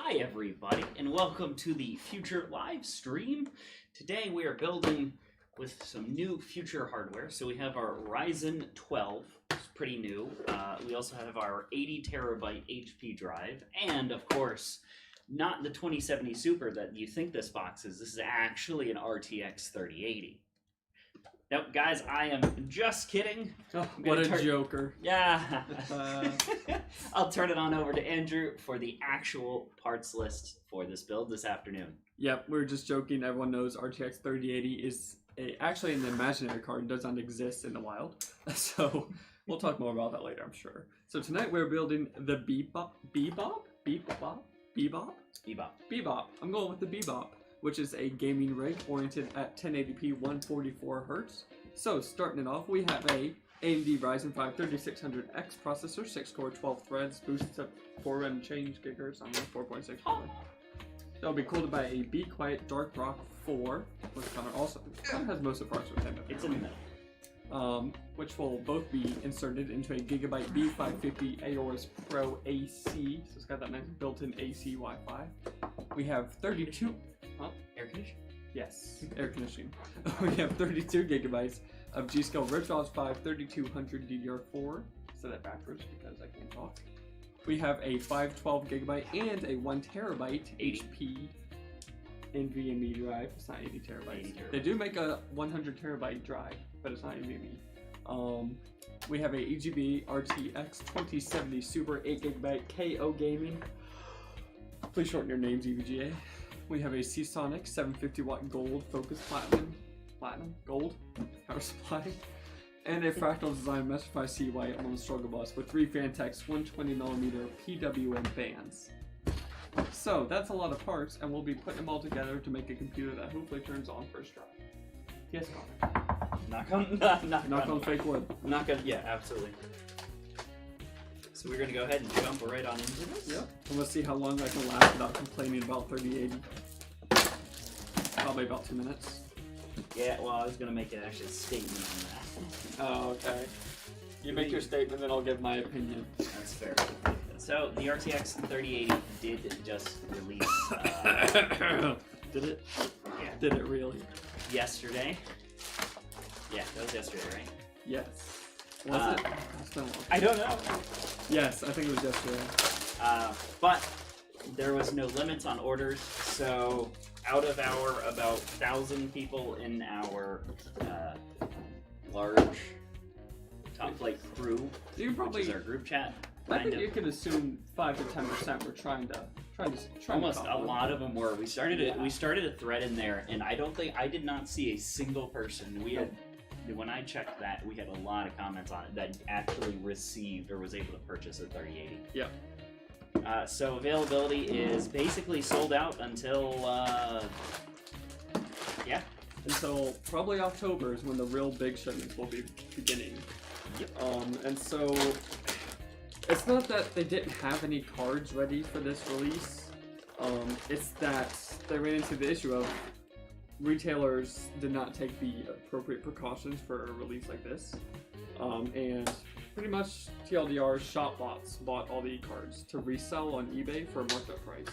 Hi everybody, and welcome to the future live stream. Today we are building with some new future hardware. So we have our Ryzen 12, it's pretty new. We also have our 80 terabyte HP drive, and of course, not the 2070 Super that you think this box is. This is actually an RTX 3080. Nope, guys, I am just kidding. Oh, what a joker. Yeah. I'll turn it on over to Andrew for the actual parts list for this build this afternoon. Yep, we're just joking. Everyone knows RTX 3080 is actually an imaginary card and does not exist in the wild. So we'll talk more about that later, I'm sure. So tonight we're building the Bebop. I'm going with the Bebop, which is a gaming rig oriented at 1080p 144 Hz. So starting it off, we have a AMD Ryzen 5 3600X processor, 6-core, 12 threads, boosted up 4 and change gigahertz on 4.6. That'll be cooled by a Be Quiet Dark Rock 4, which also has most of the parts with him. It's in the middle. Which will both be inserted into a Gigabyte B550 AORUS Pro AC. So it's got that nice built-in AC Wi-Fi. We have 32. Huh? Air conditioning? Yes, air conditioning. We have 32 gigabytes of GSkill Ripjaws 5 3200 DDR4. Say that backwards because I can't talk. We have a 512 gigabyte and a 1 terabyte HP NVMe drive. It's not 80 terabytes. They do make a 100 terabyte drive, but it's not NVMe. We have a EGB RTX 2070 Super 8 gigabyte KO Gaming. Please shorten your names, EVGA. We have a Seasonic 750 watt gold focus platinum gold power supply, and a fractal design Metrify CY on the struggle bus with 3 Fantex 120mm PWM bands. So that's a lot of parts, and we'll be putting them all together to make a computer that hopefully turns on first try. Yes, Connor. Knock on fake wood. Yeah, absolutely. So we're gonna go ahead and jump right on into this. Yep. And let's see how long I can last without complaining about 3080. Probably about 2 minutes. Yeah, well, I was gonna make an actual statement on that. Oh, okay. You make your statement, then I'll give my opinion. That's fair. So the RTX 3080 did just release. Did it? Yeah. Did it really? Yesterday. Yeah, that was yesterday, right? Yes. Was it? It's been a long time. I don't know. Yes, I think it was yesterday. But there was no limits on orders, so out of our about 1,000 people in our large top flight crew, which is our group chat, I think you can assume 5 to 10% were trying to almost a lot of them were. We started a thread in there, and I did not see a single person. We had. When I checked that, we had a lot of comments on it that actually received or was able to purchase a 3080. Yeah. So availability is basically sold out until, until probably October is when the real big shipments will be beginning. Yep. And so it's not that they didn't have any cards ready for this release. It's that they ran into the issue of retailers did not take the appropriate precautions for a release like this, and pretty much TLDR shop bots bought all the cards to resell on eBay for a marked up price.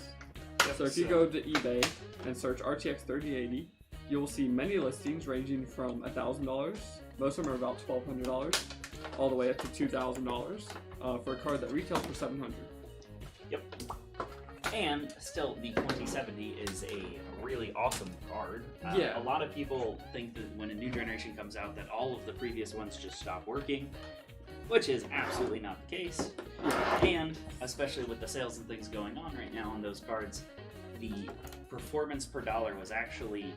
Yep, so if you go to eBay and search RTX 3080, you will see many listings ranging from $1,000, most of them are about $1,200, all the way up to $2,000 for a card that retails for $700. Yep. And still, the 2070 is a really awesome card. Yeah. A lot of people think that when a new generation comes out that all of the previous ones just stop working, which is absolutely not the case. And especially with the sales and things going on right now on those cards, the performance per dollar was actually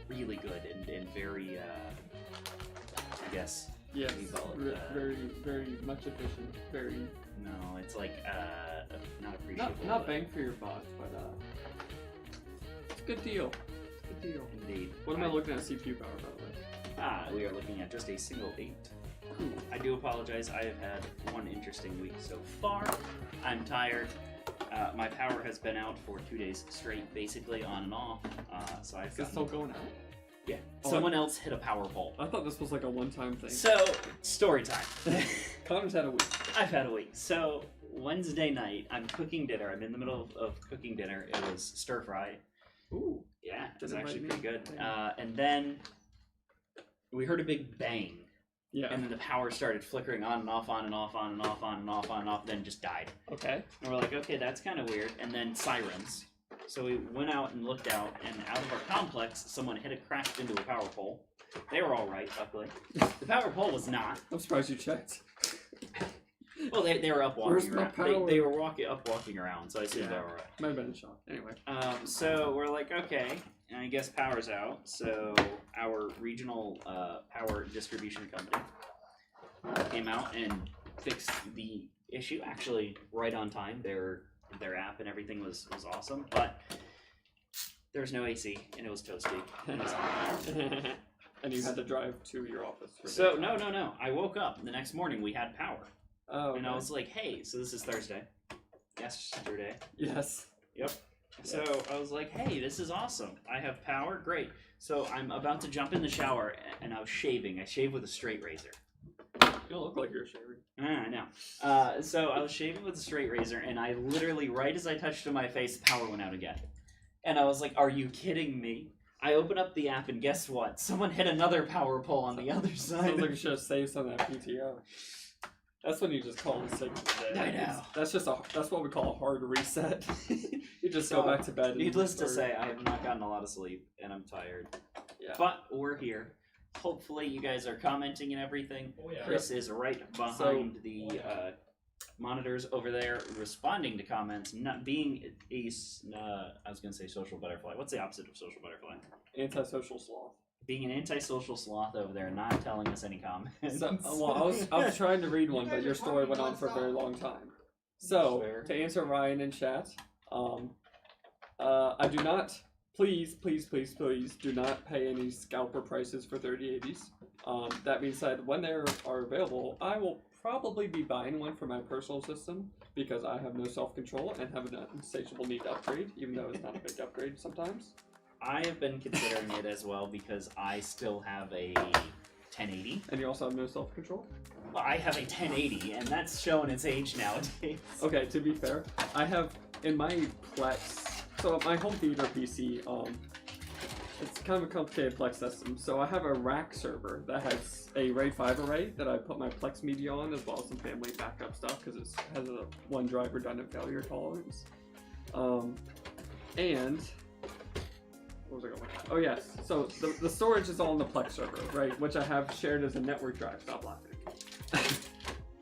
really good and very, I guess. Yes, very, very much efficient. Very. No, it's like not appreciable. Not bang for your buck, but it's a good deal. Good deal. Indeed. What am I looking at CPU power, by the way? We are looking at just a single 8. Cool. I do apologize. I have had one interesting week so far. I'm tired. My power has been out for 2 days straight, basically on and off. So I've Is it still going out? Yeah. Someone else hit a power vault. I thought this was like a one-time thing. So, story time. Connor's had a week. I've had a week. So, Wednesday night, I'm cooking dinner. I'm in the middle of cooking dinner. It was stir fry. Ooh. Yeah, it's Didn't actually invite pretty me. good. And then we heard a big bang. Yeah. And then the power started flickering on and off, on and off, on and off, on and off, on and off, then just died. Okay. And we're like, okay, that's kind of weird. And then sirens. So we went out and looked out, and out of our complex, someone had crashed into a power pole. They were all right, luckily. The power pole was not. I'm surprised you checked. Well, they were up Where's walking my around. power? They were walking around, so I assumed they were all right. Might have been in shock. Anyway. So we're like, okay, and I guess power's out. So our regional power distribution company came out and fixed the issue. Actually, right on time. Their app and everything was awesome, but there's no AC and it was toasty. And, it was hot. And you had to drive to your office. For So no. I woke up the next morning. We had power, Oh. and I was like, hey, so this is Thursday. Yesterday. Yes. Yep. So I was like, hey, this is awesome. I have power. Great. So I'm about to jump in the shower, and I was shaving. I shave with a straight razor. You don't look like you're shaving. I know. So I was shaving with a straight razor, and I literally, right as I touched to my face, the power went out again. And I was like, are you kidding me? I opened up the app, and guess what? Someone hit another power pole on the other side. Sounds like you should have saved some of that PTO. That's when you just call it sick for the day. I know. That's what we call a hard reset. You just go back to bed. Needless to say, I have not gotten a lot of sleep, and I'm tired. Yeah. But we're here. Hopefully you guys are commenting and everything. Oh, yeah. Chris is right behind the monitors over there, responding to comments, not being I was going to say social butterfly. What's the opposite of social butterfly? Antisocial sloth. Being an antisocial sloth over there, not telling us any comments. So, well, I was trying to read one, but your story went on for a very long time. So, Sure. to answer Ryan in chat, I do not, please do not pay any scalper prices for 3080s. That being said, when they are available, I will probably be buying one for my personal system because I have no self-control and have an insatiable need to upgrade, even though it's not a big upgrade sometimes. I have been considering it as well because I still have a 1080. And you also have no self-control? Well, I have a 1080, and that's showing its age nowadays. Okay, to be fair, I have in my Plex, so my home theater PC, it's kind of a complicated Plex system. So I have a rack server that has a RAID 5 array that I put my Plex media on, as well as some family backup stuff because it has a one drive redundant failure tolerance. And what was I going? Oh yes, so the storage is all on the Plex server, right? Which I have shared as a network drive. Stop laughing.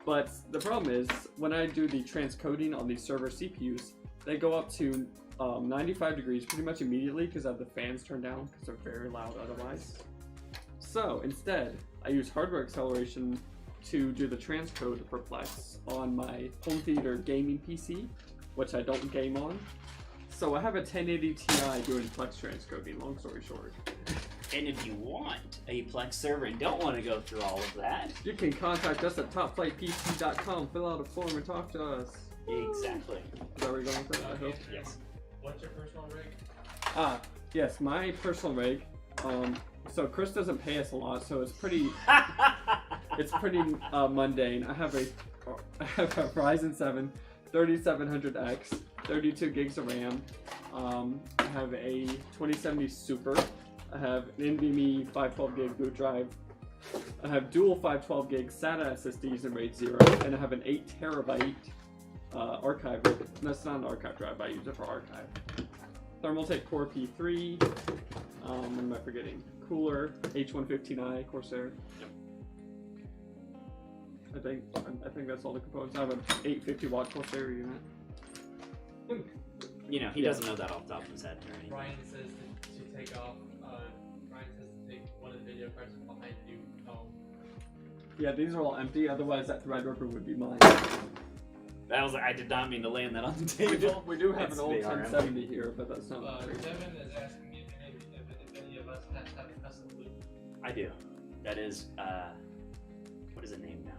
But the problem is when I do the transcoding on these server CPUs, they go up to 95 degrees pretty much immediately because I have the fans turned down because they're very loud otherwise. So instead, I use hardware acceleration to do the transcode for Plex on my home theater gaming PC, which I don't game on. So I have a 1080 Ti doing Plex transcoding, long story short. And if you want a Plex server and don't want to go through all of that, You can contact us at topflightpc.com, fill out a form and talk to us. exactly. Is that where you're going for that, I hope? Yes. What's your personal rig? Yes, my personal rig. So Chris doesn't pay us a lot, so it's pretty mundane. I have a Ryzen 7 3700X, 32 gigs of RAM. I have a 2070 Super. I have an NVMe 512 gig boot drive. I have dual 512 gig SATA SSDs in RAID 0, and I have an 8 terabyte archive. That's not an archive drive. I use it for archive. Thermaltake Core P3. What am I forgetting? Cooler H115i Corsair. Yep. I think that's all the components. I have an 850 watt Corsair unit. You know, he doesn't know that off the top of his head or anything. Ryan says to take off. Ryan says to take one of the video cards from behind you. Yeah, these are all empty. Otherwise, that Threadripper would be mine. That was I did not mean to land that on the table. We do have It's an old the RM. 1070 here, but that's not great. Devin is asking me if any of us have a custom loop. I do. That is what is it named now?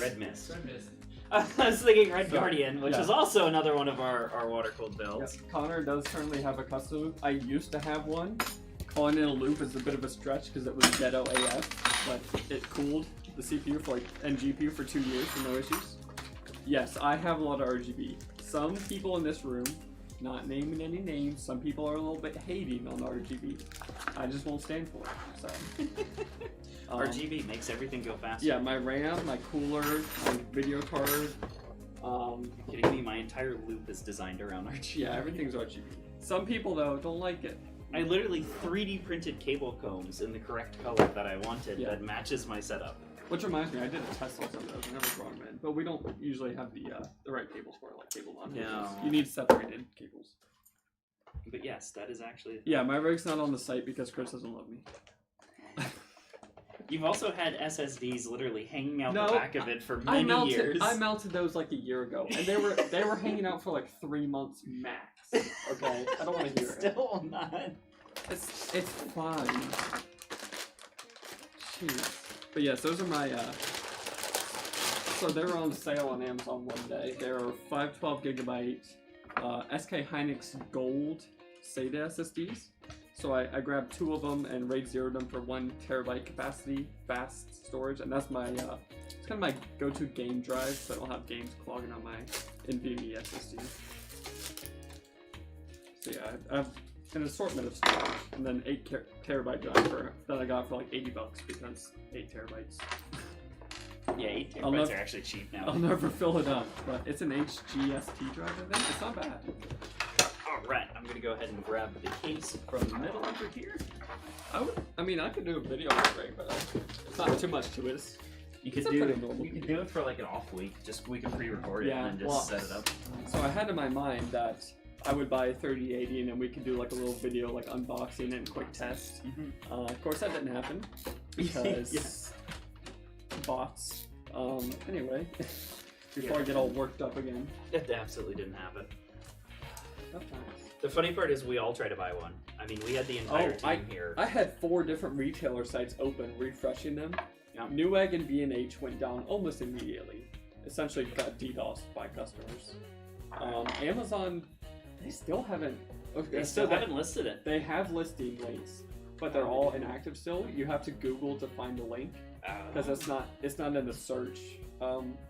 Red Mist. Red Mist. I was thinking Red So, Guardian, which yeah. is also another one of our water-cooled builds. Yes, Connor does currently have a custom loop. I used to have one. Calling in a loop is a bit of a stretch because it was ghetto AF, but it cooled the CPU for and GPU for 2 years with no issues. Yes, I have a lot of RGB. Some people in this room, not naming any names, some people are a little bit hating on RGB. I just won't stand for it. So RGB makes everything go faster. yeah, my RAM, my cooler, my video card. Kidding me? My entire loop is designed around RGB. Yeah, everything's RGB. Some people though don't like it. I literally 3D printed cable combs in the correct color that I wanted Yeah. that matches my setup. Which reminds me, I did a test on some of those. I never brought them in, but we don't usually have the right cables for it, like cable modules. No. You need separated cables. But yes, that is actually. Yeah, my rig's not on the site because Chris doesn't love me. You've also had SSDs literally hanging out No, the back of it for many years. I mounted those like a year ago, and they were hanging out for like 3 months max. Okay, I don't want to hear it. Still not. It's fine. Jeez. But yes, those are my. So they were on sale on Amazon one day. They are 512 gigabyte SK Hynix Gold SATA SSDs. So I grabbed 2 of them and RAID 0'd them for 1 terabyte capacity, fast storage, and that's my it's kind of my go-to game drive, so I don't have games clogging on my NVMe SSD. So yeah, I have an assortment of storage, and then 8 terabyte drive that I got for like $80 because 8 terabytes. Yeah, 8 terabytes are actually cheap now. I'll never fill it up, but it's an HGST drive, I think. It's not bad. Alright, I'm gonna go ahead and grab the case from the middle over here. I could do a video on it, but it's not too much to it. You could do it for like an off week. Just we can pre-record it and then just set it up. So I had in my mind that I would buy a 3080 and then we could do like a little video like unboxing and quick test. Of course that didn't happen because bots. Anyway, before I get all worked up again. It absolutely didn't happen. That's nice. The funny part is we all tried to buy one. I mean, we had the entire team here. I had 4 different retailer sites open, refreshing them. Yep. Newegg and B&H went down almost immediately. Essentially got DDoSed by customers. Amazon, they still haven't. They still haven't listed it. They have listing links, but they're all inactive still. You have to Google to find the link because it's not in the search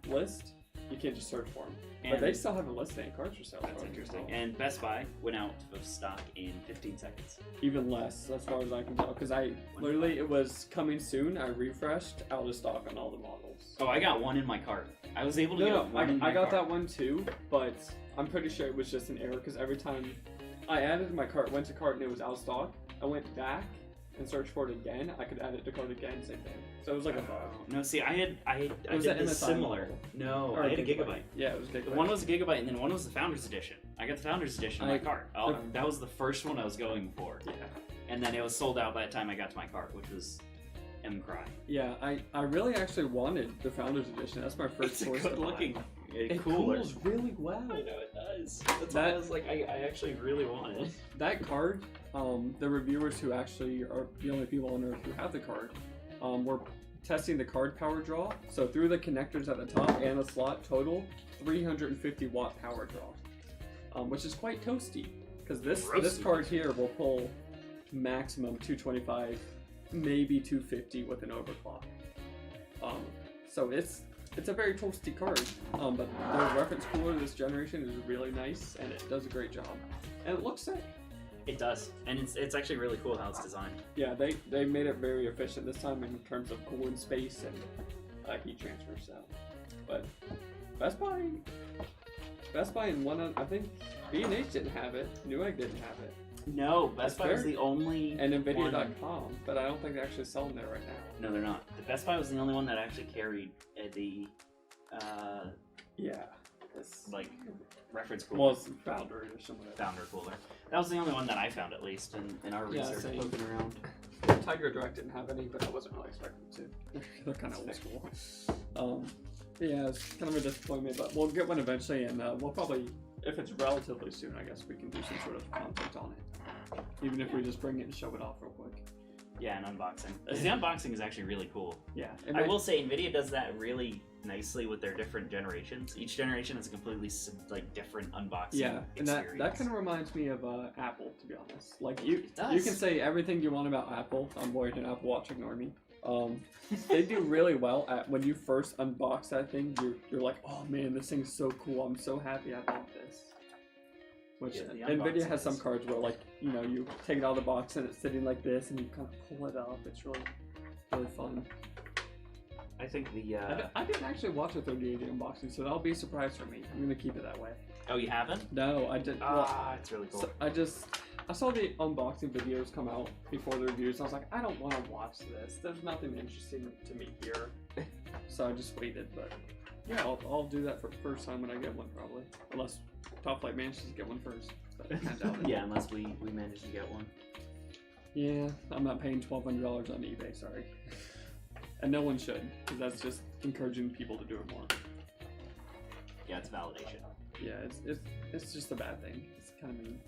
list. You can't just search for them. But they still haven't listed any cards for sale. That's interesting. And Best Buy went out of stock in 15 seconds. Even less, as far as I can tell. Because it was coming soon. I refreshed, out of stock on all the models. Oh, I got one in my cart. I was able to get one in my I got cart. that one too, but I'm pretty sure it was just an error because every time I added to my cart, went to cart and it was out of stock, I went back and searched for it again. I could add it to cart again, same thing. So it was like a bug. No, see, I did this MSI similar. model? No, Or I had a Gigabyte. Yeah, it was Gigabyte. One was a Gigabyte, and then one was the Founders Edition. I got the Founders Edition in my cart. That was the first one I was going for. Yeah. And then it was sold out by the time I got to my cart, which was cry. Yeah, I really actually wanted the Founders Edition. That's my first choice. It's good looking. It cooler. cools really well. I know it does. That's why I was like, I actually really want it. That card, the reviewers who actually are the only people on Earth who have the card, were testing the card power draw. So through the connectors at the top and the slot, total 350 watt power draw, which is quite toasty. Because this card here will pull maximum 225, maybe 250 with an overclock. So it's a very toasty card. But the reference cooler this generation is really nice and it does a great job. And it looks sick. It does, and it's actually really cool how it's designed. Yeah, they made it very efficient this time in terms of cooling space and heat transfer. So, but Best Buy and one I think B&H didn't have it. Newegg didn't have it. No, Best Buy was the only and Nvidia.com, but I don't think they're actually selling there right now. No, they're not. The Best Buy was the only one that actually carried the like reference cooler. Well, it's Founder Edition. Founder cooler. That was the only one that I found, at least, in our research looking around. Tiger Direct didn't have any, but I wasn't really expecting to. They're kind of old school. Yeah, it's kind of a disappointment, but we'll get one eventually, and we'll probably, if it's relatively soon, I guess we can do some sort of content on it. Even if we just bring it and show it off real quick. Yeah, an unboxing. The unboxing is actually really cool. Yeah. I will say, NVIDIA does that really nicely with their different generations. Each generation has a completely different unboxing experience. And that kind of reminds me of Apple, to be honest. Like you can say everything you want about Apple. I'm wearing an Apple Watch, ignore me. They do really well at when you first unbox that thing. You're like, oh man, this thing's so cool. I'm so happy I bought this. Which Yeah, the NVIDIA unboxing has some is- cards where like you take it out of the box and it's sitting like this, and you kind of pull it up. It's really fun. I think the. I didn't actually watch a 3080 unboxing, so that'll be a surprise for me. I'm gonna keep it that way. Oh, you haven't? No, I didn't. It's really cool. So I saw the unboxing videos come out before the reviews, and I was like, I don't want to watch this. There's nothing interesting to me here. So I just waited, but yeah, I'll do that for the first time when I get one, probably. Unless Top Flight manages to get one first. But I doubt it. Yeah, unless we manage to get one. Yeah, I'm not paying $1,200 on eBay, sorry. And no one should, because that's just encouraging people to do it more. Yeah, it's validation. Yeah, it's just a bad thing. It's kind of mean.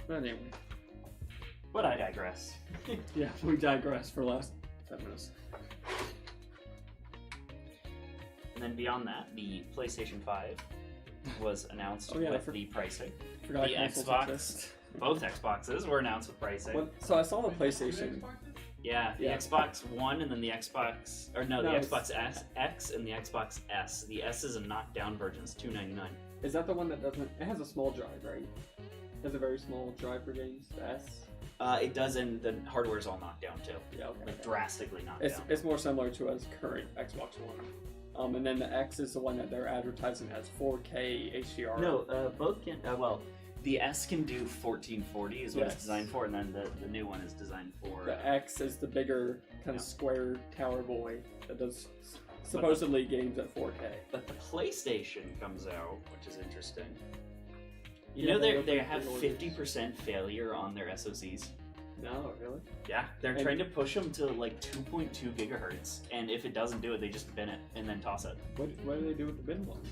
But anyway. But I digress. Yeah, we digress for the last 10 minutes. And then beyond that, the PlayStation 5 was announced Oh, yeah, with the pricing. Forgot The consoles Xbox. exist. Both Xboxes were announced with pricing. So I saw the PlayStation. Yeah, the Yeah. Xbox One and then the Xbox, or no, No, the it's- Xbox X and the Xbox S. The S is a knockdown version. It's $299. Is that the one that doesn't? It has a small drive, right? It has a very small drive for games. The S. It does, and the hardware's all knocked down too. Yeah, okay. Like drastically knocked It's down. it's more similar to its current Xbox One. And then the X is the one that they're advertising as 4K HDR. No, both can. Well, the S can do 1440 is what Yes. it's designed for, and then the new one is designed for. The X is the bigger kind of Yeah. square tower boy that does supposedly games at 4K. But the PlayStation comes out, which is interesting. You Yeah, know they they opened have big orders. 50% failure on their SoCs. No, really? Yeah, they're And- trying to push them to like 2.2 gigahertz, and if it doesn't do it, they just bin it and then toss it. What do they do with the bin ones?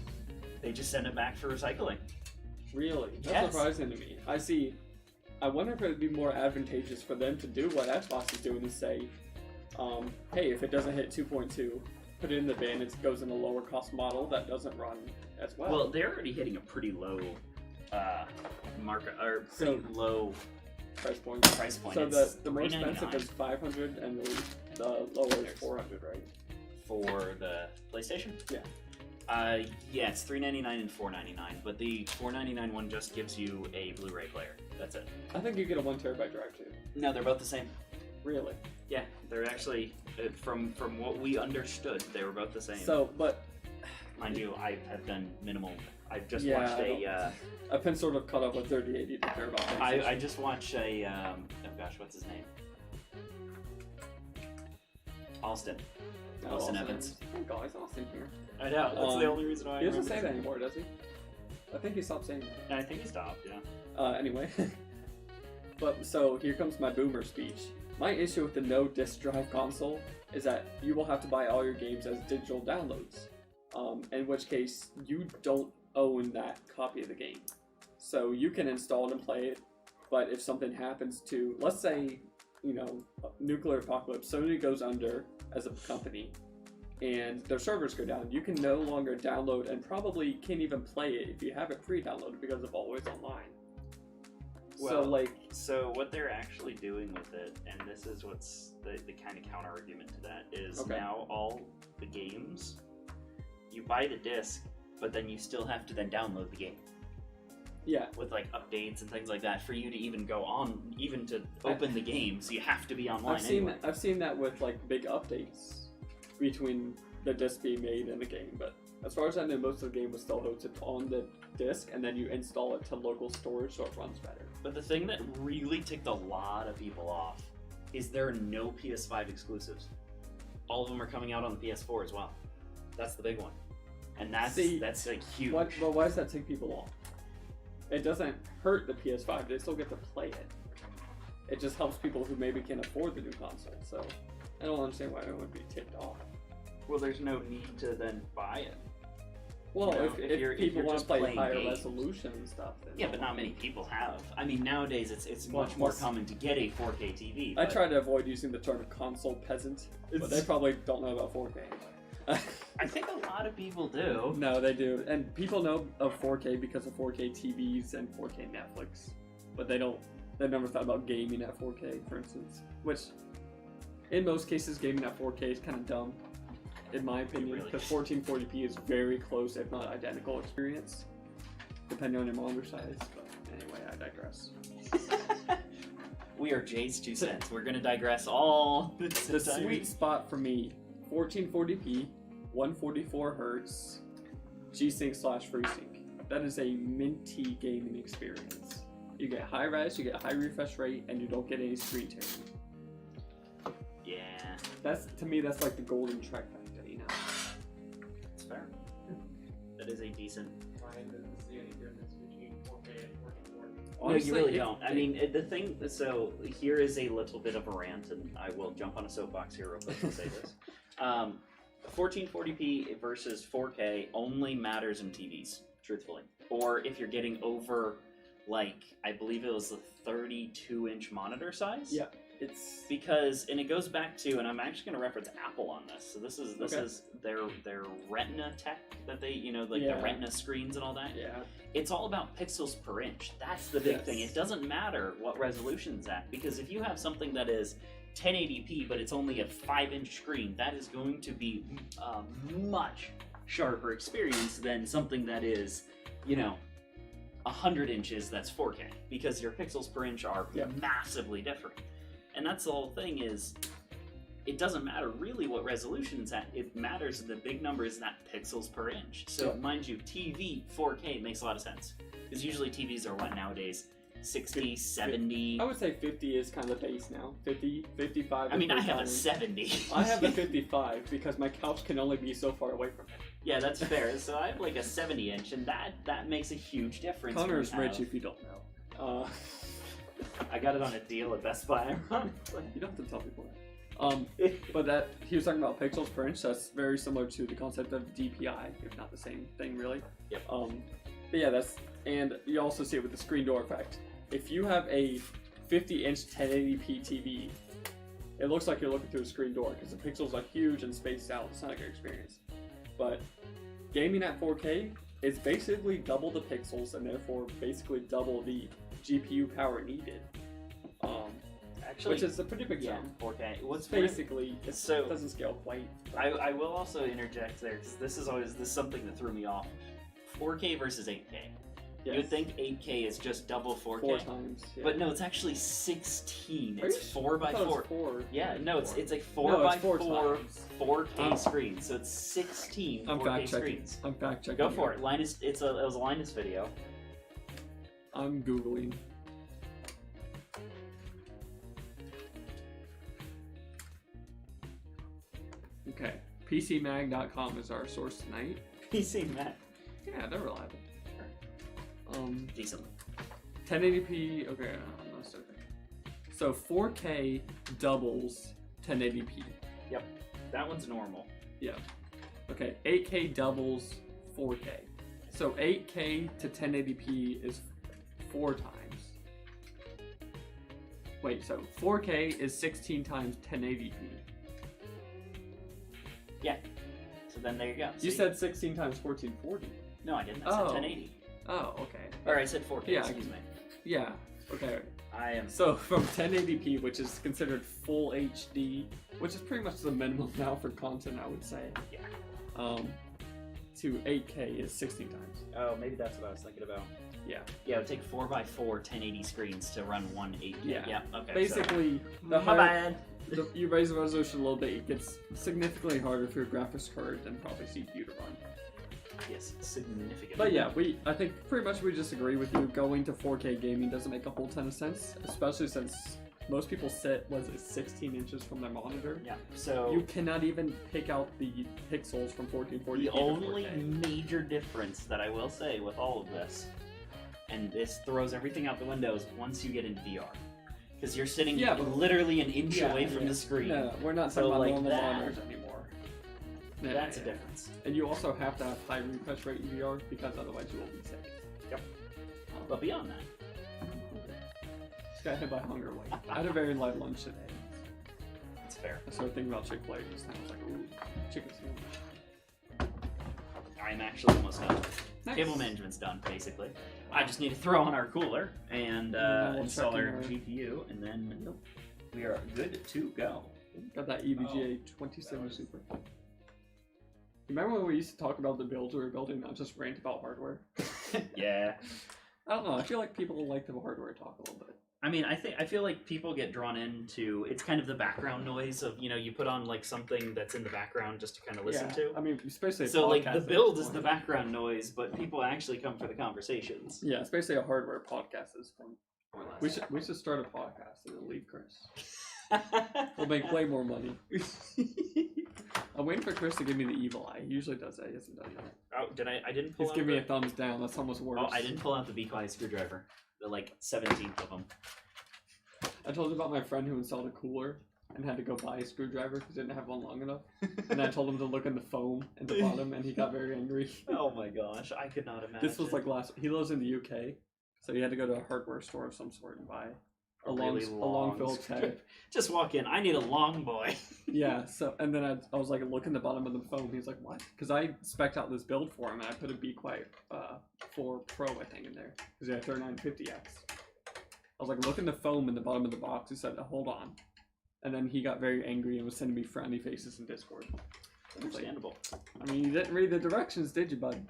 They just send it back for recycling. Really? That's Yes. surprising to me. I wonder if it would be more advantageous for them to do what Xbox is doing and say, hey, if it doesn't hit 2.2, put it in the bin, it goes in a lower cost model that doesn't run as well. Well, they're already hitting a pretty low market, or pretty So- low price point. price point. So It's the more expensive $399 is 500 and the lower is 400, right? for the PlayStation. Yeah. Yeah, it's $399 and $499, but the $499 one just gives you a Blu-ray player. That's it. I think you get a 1 terabyte drive too. No, they're both the same. Really? Yeah, they're actually from what we understood, they were both the same. So, but mind you, I have done minimal. I've just Yeah, watched I I've been sort of caught up with 3080 to care about I just watched a. Oh gosh, what's his name? Austin Evans. Oh, guys, Austin here. I know. That's the only reason why. He doesn't say that anymore, does he? I think he stopped saying that. I think he stopped. Yeah. Anyway. But so here comes my boomer speech. My issue with the no disk drive console is that you will have to buy all your games as digital downloads. In which case you don't own that copy of the game. So you can install it and play it, but if something happens to, let's say, nuclear apocalypse, Sony goes under as a company, and their servers go down, you can no longer download and probably can't even play it if you have it pre-downloaded because of Always Online. So what they're actually doing with it, and this is what's the kind of counter argument to that, is now all the games, you buy the disc, but then you still have to then download the game. Yeah. With like updates and things like that for you to even go on, even to open the game, so you have to be online anyway. I've seen that with like big updates between the disc being made and the game, but as far as I know, most of the game was still hosted on the disc, and then you install it to local storage so it runs better. But the thing that really ticked a lot of people off is there are no PS5 exclusives. All of them are coming out on the PS4 as well. That's the big one, and that's like huge. Well, why does that take people off? It doesn't hurt the PS5; they still get to play it. It just helps people who maybe can't afford the new console. So I don't understand why it would be ticked off. Well, there's no need to then buy it. Well, You know, if people want to play higher resolution and stuff, then Yeah, but not many people have. I mean, nowadays it's much more common to get a 4K TV. I try to avoid using the term console peasant, but they probably don't know about 4K. I think a lot of people do. No, they do, and people know of 4K because of 4K TVs and 4K Netflix, but they don't. They've never thought about gaming at 4K, for instance. Which in most cases, gaming at 4K is kind of dumb, in my opinion, really because is. 1440p is very close, if not identical experience, depending on your monitor size. But anyway, I digress. We are Jay's 2 cents. We're gonna digress all The sweet spot for me, 1440p, 144 hertz, G-Sync/FreeSync. That is a minty gaming experience. You get high res, you get high refresh rate, and you don't get any screen tearing. Yeah, That's, to me, that's like the golden trifecta, you know? that's fair. That is a decent. Ryan doesn't see any difference between 4K and 1440. No, you really don't. I mean, the thing. So here is a little bit of a rant, and I will jump on a soapbox here real quick to say this. 1440p versus 4K only matters in TVs, truthfully, or if you're getting over, like, I believe it was the 32-inch monitor size. Yeah, it's Because, and it goes back to, and I'm actually going to reference Apple on this. So this Okay. is their Retina tech that they, you know, like Yeah. the Retina screens and all that. yeah. It's all about pixels per inch. That's the big Yes. thing. It doesn't matter what resolution's at, because if you have something that is 1080p but it's only a 5-inch screen, that is going to be a much sharper experience than something that is, you know, 100 inches that's 4K, because your pixels per inch are Yep. massively different. And that's the whole thing is, it doesn't matter really what resolution it's at. It matters the big number is that pixels per inch. So Yep. mind you, TV 4K makes a lot of sense, because usually TVs are what nowadays? 60, 70. I would say 50 is kind of the base now. 50, 55. I mean, is I have pretty a 70. common. I have a 55 because my couch can only be so far away from it. Yeah, that's fair. So I have like a 70-inch, and that makes a huge difference. when Connor's you rich have- if you don't know. I got it on a deal at Best Buy. Ironically. You don't have to tell people that. But that he was talking about pixels per inch. That's very similar to the concept of DPI, if not the same thing, really. Yep. But yeah, that's, and you also see it with the screen door effect. If you have a 50-inch 1080p TV, it looks like you're looking through a screen door because the pixels are huge and spaced out. It's not a good experience. But gaming at 4K is basically double the pixels and therefore basically double the GPU power needed. Actually, Which is a pretty big yeah, jump. 4K. What's Basically, it So- doesn't scale quite. I will also interject there, because this is something that threw me off. 4K versus 8K. Yes. You would think 8K is just double 4K, 4 times. Yeah. but no, it's actually 16. Are It's you 4 by I thought it 4. was 4. Yeah, no, it's a 4 No, by it's 4 4 times. 4K I'm- screen, so it's 16 I'm 4K fact checking. screens. I'm fact checking. Go for it. Linus, it was a Linus video. I'm googling. Okay, PCMag.com is our source tonight. PC Mac. Yeah, they're reliable. Decent. 1080p. Okay, that's okay. So 4K doubles 1080p. That one's normal. Okay, 8K doubles 4K. So 8K to 1080p is 4 times. Wait, so 4K is 16 times 1080p. So then there you go. You See? said 16 times 1440. No, I didn't. I said Oh. 1080. Oh, okay. Or I said 4K. Yeah, Excuse me. Yeah, okay. I am. So from 1080p, which is considered full HD, which is pretty much the minimum now for content, I would say. Yeah. To 8K is 16 times. Oh, maybe that's what I was thinking about. Yeah. Yeah, it would take 4x4 1080 screens to run one 8K. Yeah. Okay. Basically, so. the My higher bad. you raise the resolution a little bit, it gets significantly harder for your graphics card than probably CPU to run. Yes, significant. But yeah, I think pretty much we just agree with you. Going to 4K gaming doesn't make a whole ton of sense, especially since most people sit, 16 inches from their monitor. Yeah. So You cannot even pick out the pixels from 1440. the only major difference that I will say with all of this, and this throws everything out the window, is once you get into VR. Because you're sitting Yeah, but- literally an inch away from the screen. No, we're not So, talking about like, normal that- monitors anymore. Yeah, That's a yeah. difference. And you also have to have high refresh rate in VR because otherwise you will be sick. Yep. But beyond that, Just got hit by hunger weight. I had a very light lunch today. it's fair. I started thinking about Chick-fil-A just now. I was like, ooh, chicken sandwich. I'm actually almost done. Nice. Cable management's done, basically. I just need to throw on our cooler and then we'll install check in our our- GPU, and then we are good to go. Got that EVGA 27 Super. Remember when we used to talk about the builds we were building, not just rant about hardware? Yeah. I don't know. I feel like people like the hardware talk a little bit. I mean, I feel like people get drawn into it's kind of the background noise of you put on like something that's in the background just to kind of listen to. I mean, especially So like the podcast, build is the background noise, but people actually come for the conversations. Yeah, especially a hardware podcast is fun. More or We less. should start a podcast and then leave Chris. We'll make way more money. I'm waiting for Chris to give me the evil eye. He usually does that. He hasn't done that. Oh, did I didn't pull He's out giving me the- a thumbs down. That's almost worse. Oh, I didn't pull out the Be Quiet screwdriver. The like 17th of them. I told you about my friend who installed a cooler and had to go buy a screwdriver because he didn't have one long enough. And I told him to look in the foam at the bottom, and he got very angry. Oh my gosh, I could not imagine. This was like he lives in the UK, so he had to go to a hardware store of some sort and buy a really long Phillips head. Just walk in. I need a long boy. Yeah, so, and then I was like, look in the bottom of the foam. He's like, what? Because I spec'd out this build for him, and I put a Be Quiet 4 Pro, I think, in there. Because he had 3950X. I was like, look in the foam in the bottom of the box. He said, hold on. And then he got very angry and was sending me frowny faces in Discord. Understandable. I mean, you didn't read the directions, did you, bud?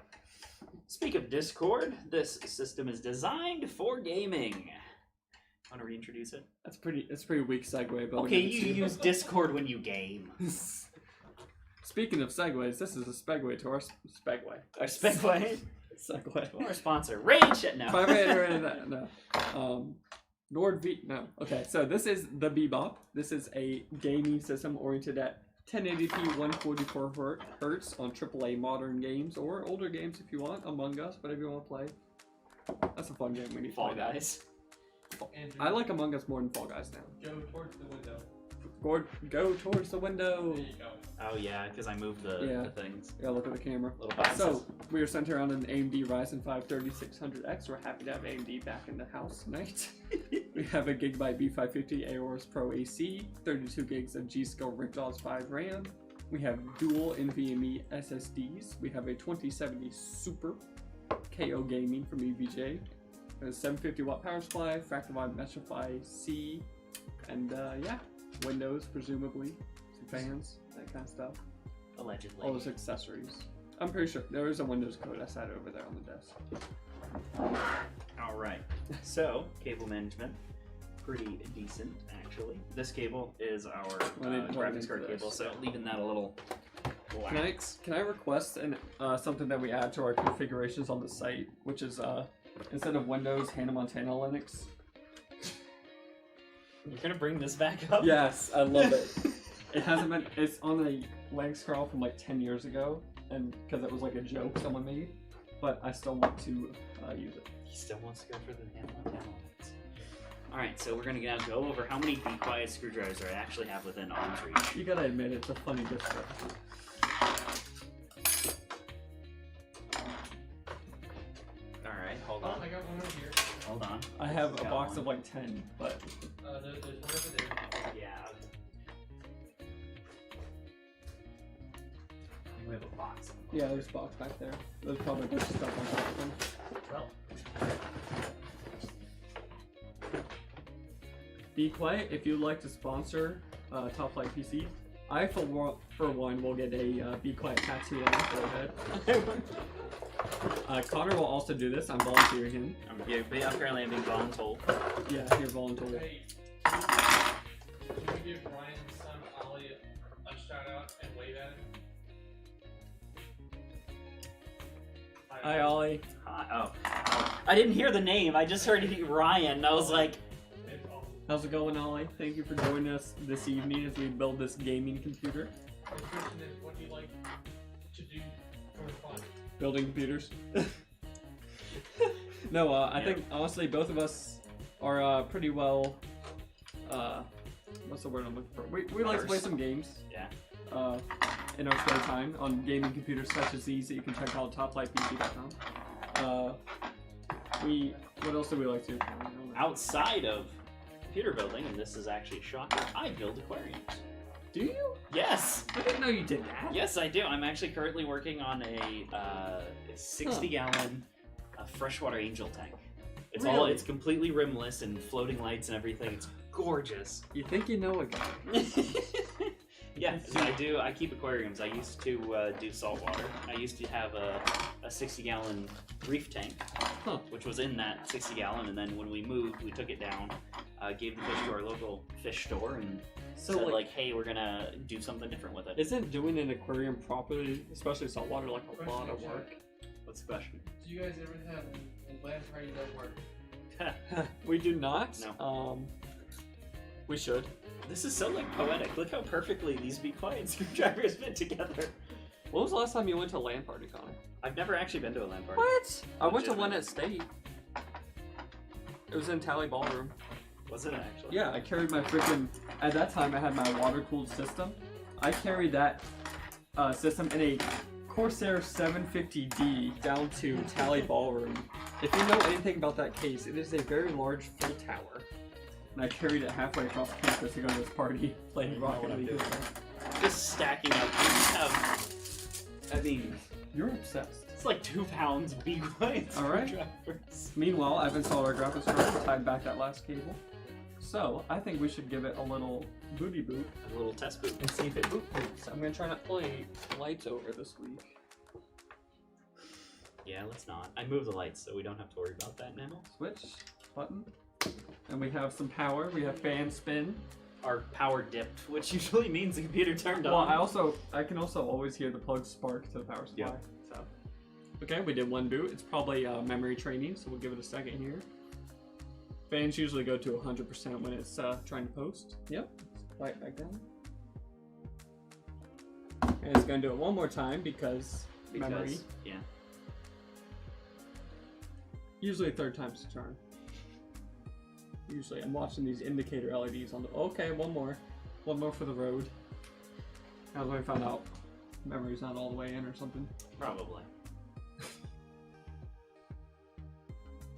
Speak of Discord, this system is designed for gaming. Want to reintroduce it? That's pretty weak segue. But Okay, you use Discord when you game. Speaking of segues, this is a Spegway to our Spegway. Our Specway. Segway. Our sponsor, Rage now. No. Okay, so this is the Bebop. This is a gaming system oriented at 1080p 144 hertz on AAA modern games or older games if you want. Among Us, whatever you want to play. That's a fun game. We need to Fall play that. Guys. Andrew, I like Among Us more than Fall Guys now. go towards the window. Go towards the window. There you go. Oh yeah, because I moved the things. Yeah, look at the camera. Little boxes. So, we are centered around an AMD Ryzen 5 3600X. We're happy to have AMD back in the house tonight. We have a Gigabyte B550 AORUS Pro AC, 32 gigs of GSkill Ripjaws 5 RAM. We have dual NVMe SSDs. We have a 2070 Super KO Gaming from EVGA. A 750 watt power supply, Fractal Meshify C, and yeah, Windows presumably, some fans, that kind of stuff. Allegedly. All those accessories. I'm pretty sure there is a Windows code I sat over there on the desk. All right. So cable management, pretty decent actually. This cable is our graphics card cable, so leaving that a little lax. Can I request something that we add to our configurations on the site, which is instead of Windows, Hannah Montana Linux? You're gonna bring this back up? Yes, I love it. It hasn't been. It's on a Linux kernel from like 10 years ago, and because it was like a joke someone made, but I still want to use it. He still wants to go for the Hannah Montana ones. All right, so we're gonna now go over how many Be Quiet screwdrivers I actually have within arm's reach. You gotta admit, it's a funny display. All right, hold Oh, on. I got one over here. Hold on. I have a Got box one. of like 10, but There's one over there. Yeah. We have a box. of them. yeah, there's a box back there. There's probably just stuff on top of them. Well, Be Quiet, if you'd like to sponsor Top Flight PC, I for one will get a Be Quiet tattoo on my forehead. Connor will also do this. I'm volunteering him. apparently I'm being voluntold. Yeah, you're volunteering. Hey, can you give Ryan's son Ollie a shout out and wave at him? Hi, Ollie. Oh, I didn't hear the name. I just heard Ryan. I was like, It's awesome. How's it going, Ollie? Thank you for joining us this evening as we build this gaming computer. The question is, what do you like to do for fun? Building computers. No, I think honestly both of us are pretty well. What's the word I'm looking for? We like to play some games. yeah. In our spare time on gaming computers such as these that you can check out toplightpc.com. What else do we like to do? Outside of computer building, and this is actually a shocker, I build aquariums. Do you? Yes. I didn't know you did that. Yes, I do. I'm actually currently working on a 60-gallon freshwater angel tank. It's Really? it's completely rimless and floating lights and everything. It's gorgeous. You think you know a guy? Yeah, I do. I keep aquariums. I used to do saltwater. I used to have a 60-gallon reef tank, which was in that 60-gallon. And then when we moved, we took it down, gave the fish to our local fish store, and said like, hey, we're gonna do something different with it. Isn't doing an aquarium properly, especially saltwater, like a lot of work? What's the question? Do you guys ever have a land party that work? We do not. No. We should. This is so like poetic. Look how perfectly these Be Quiet screwdrivers fit together. When was the last time you went to a LAN party, Connor? I've never actually been to a LAN party. What? I went to one at State. It was in Tally Ballroom. Was it actually? Yeah, I carried my freaking. At that time, I had my water-cooled system. I carried that system in a Corsair 750D down to Tally Ballroom. If you know anything about that case, it is a very large full tower. And I carried it halfway across campus to go to this party, playing Rocket League. Just stacking up. We have, I mean, You're obsessed. it's like 2 pounds of Be Quiet All right. screwdrivers. Meanwhile, I've installed our graphics card, tied back that last cable. So, I think we should give it a little booty boot A little test boot. and see if it boot boots. I'm gonna try not to play lights over this week. Yeah, let's not. I moved the lights, so we don't have to worry about that now. Switch, button. And we have some power, we have fan spin. Our power dipped, which usually means the computer turned Well, on. I can also always hear the plug spark to the power supply. Yep. So, okay, we did one boot. It's probably memory training, so we'll give it a second here. Fans usually go to 100% when it's trying to post. Yep, light back down. And it's going to do it one more time because memory. Yeah. Usually a third time's the charm. Usually, I'm watching these indicator LEDs on the. Okay, one more for the road. Now that I found out memory's not all the way in or something. Probably.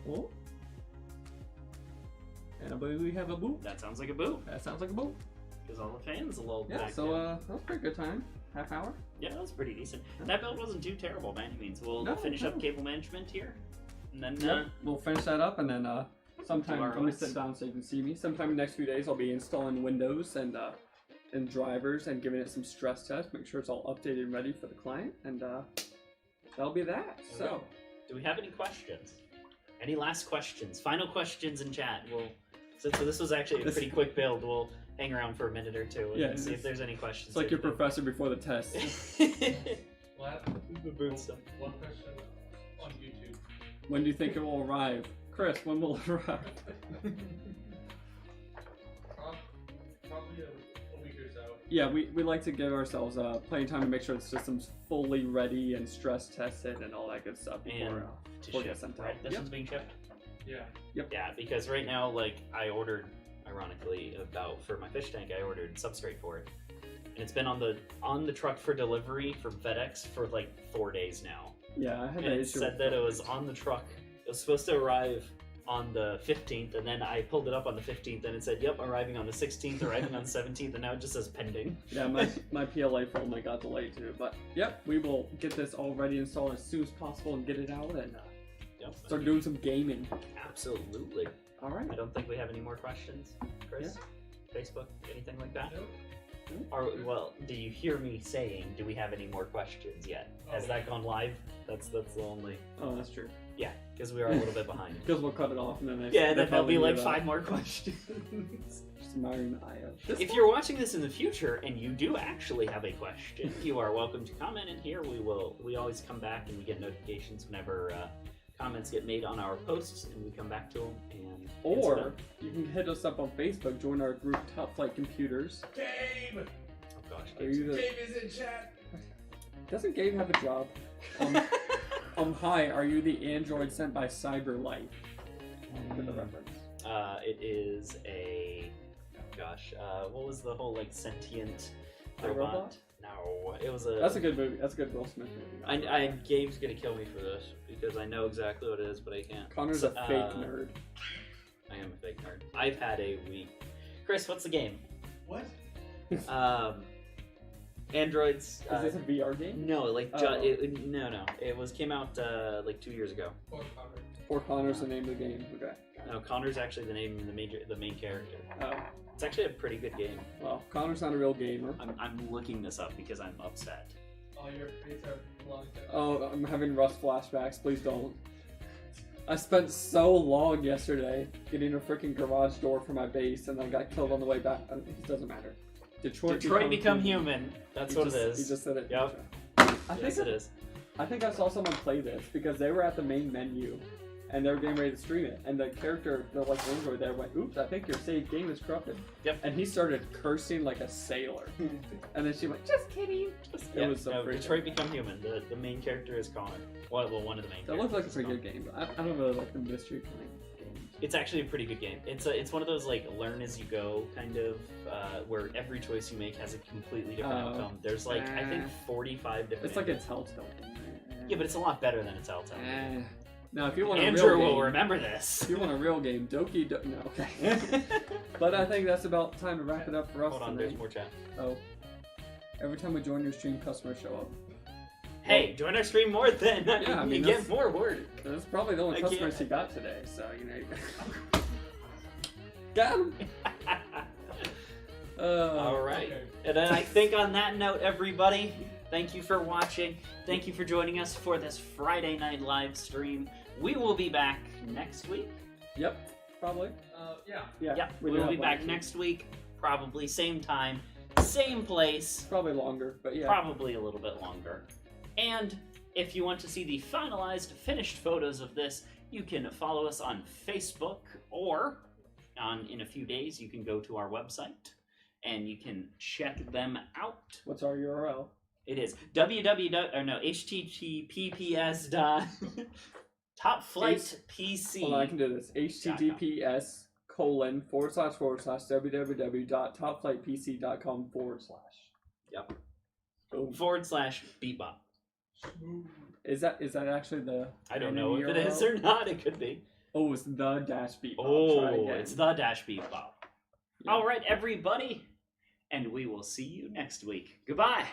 Oh. And I believe we have a boot. That sounds like a boot. That sounds like a boot. Because all the fans a little Yeah, back so in. that was a pretty good time. Half hour. Yeah, that was pretty decent. That build wasn't too terrible by any means. We'll No, finish no. up cable management here. And then Yep. We'll finish that up and then sometime our let me lights. sit down so you can see me. Sometime in the next few days I'll be installing Windows and drivers and giving it some stress tests, make sure it's all updated and ready for the client, and that'll be that. So do we have any questions? Any last questions? Final questions in chat. So this was actually a pretty quick build. We'll hang around for a minute or two and Yeah, see if there's any questions. it's like your professor before the test. The boot stuff. One question on YouTube. When do you think it will arrive? Chris, when will it arrive? Probably a week or so. Yeah, we like to give ourselves plenty of time to make sure the system's fully ready and stress tested and all that good stuff before, And before to it gets ship, sent out. right? This Yep. one's being shipped? Yeah. Yeah, because right now, like, I ordered, ironically, for my fish tank, I ordered substrate for it. And it's been on the truck for delivery from FedEx for like 4 days now. Yeah, I had And that it issue. said that it was on the truck. It was supposed to arrive on the 15th, and then I pulled it up on the 15th, and it said, yep, arriving on the 16th, arriving on the 17th, and now it just says pending. Yeah, my PLA film got delayed too, but yep, we will get this all ready installed as soon as possible and get it out and Yep. start doing some gaming. Absolutely. All right. I don't think we have any more questions. Chris? Facebook? Anything like that? Nope. Well, do you hear me saying, do we have any more questions yet? Has that gone live? That's the only... Oh, that's true. Yeah, because we are a little bit behind. Because we'll cut it off and then Yeah, then there'll be like five 5 more questions. Just admiring the eye of. If you're watching this in the future and you do actually have a question, you are welcome to comment in here. We always come back and we get notifications whenever comments get made on our posts, and we come back to them and answer Or them. you can hit us up on Facebook, join our group Top Flight Computers. Gabe! Oh gosh, Are you the... Gabe is in chat! Doesn't Gabe have a job? Hi, are you the android sent by Cyberlight? For the reference. It is a... Gosh, what was the whole like sentient robot? No, it was a... That's a good movie. That's a good Will Smith movie. Gabe's gonna kill me for this because I know exactly what it is, but I can't. Connor's a fake nerd. I am a fake nerd. I've had a week. Chris, what's the game? What? Androids. Is this a VR game? No, like Oh. no. It came out like 2 years ago. Or Connor. Or Connor's the name of the game. Okay. No, Connor's actually the name of the main character. Oh, It's actually a pretty good game. well, Connor's not a real gamer. I'm looking this up because I'm upset. All your fates are belong to us. Oh, I'm having Rust flashbacks. Please don't. I spent so long yesterday getting a freaking garage door for my base, and I got killed on the way back. It doesn't matter. Detroit become human. That's what it is. He just said it. Yep. Yes, it is. I think I saw someone play this because they were at the main menu and they were getting ready to stream it, and the character, the like android there went, "Oops, I think your saved game is corrupted." Yep. And he started cursing like a sailor, and then she went, "Just kidding." It was so freaking. Detroit become human. The main character is Connor. Well, one of the main. That looked like a pretty good game. I don't really like the mystery kind of games. It's actually a pretty good game. It's one of those like learn as you go kind of where every choice you make has a completely different outcome. There's like I think 45 different. It's like a Telltale game. Yeah, but it's a lot better than a Telltale. Now, if you want Andrew a real will game, remember this. if you want a real game, Doki. No, okay. But I think that's about time to wrap it up for us. Hold on, tonight. there's more chat. Oh, every time we join your stream, customers show up. Hey, join our stream more then. Yeah, I mean, you that's- get more work. That's probably the only I customers can't- he got today, so you know. Got him. All right. Okay. And then I think on that note, everybody, thank you for watching. Thank you for joining us for this Friday night live stream. We will be back next week. Yep, probably. Yeah. Yeah. Yep, we do we'll have be back one. next week. Probably same time, same place. Probably longer, but yeah. Probably a little bit longer. And if you want to see the finalized, finished photos of this, you can follow us on Facebook, or in a few days, you can go to our website and you can check them out. What's our URL? It is https topflightpc. Hold on, I can do this. https://www.topflightpc.com/. Yep. Boom. /Bebop. Is that actually the? I don't know if it URL? is or not. It could be. Oh, it's the dash Bebop. Try Oh, again. it's the Bebop. Yeah. All right, everybody, and we will see you next week. Goodbye.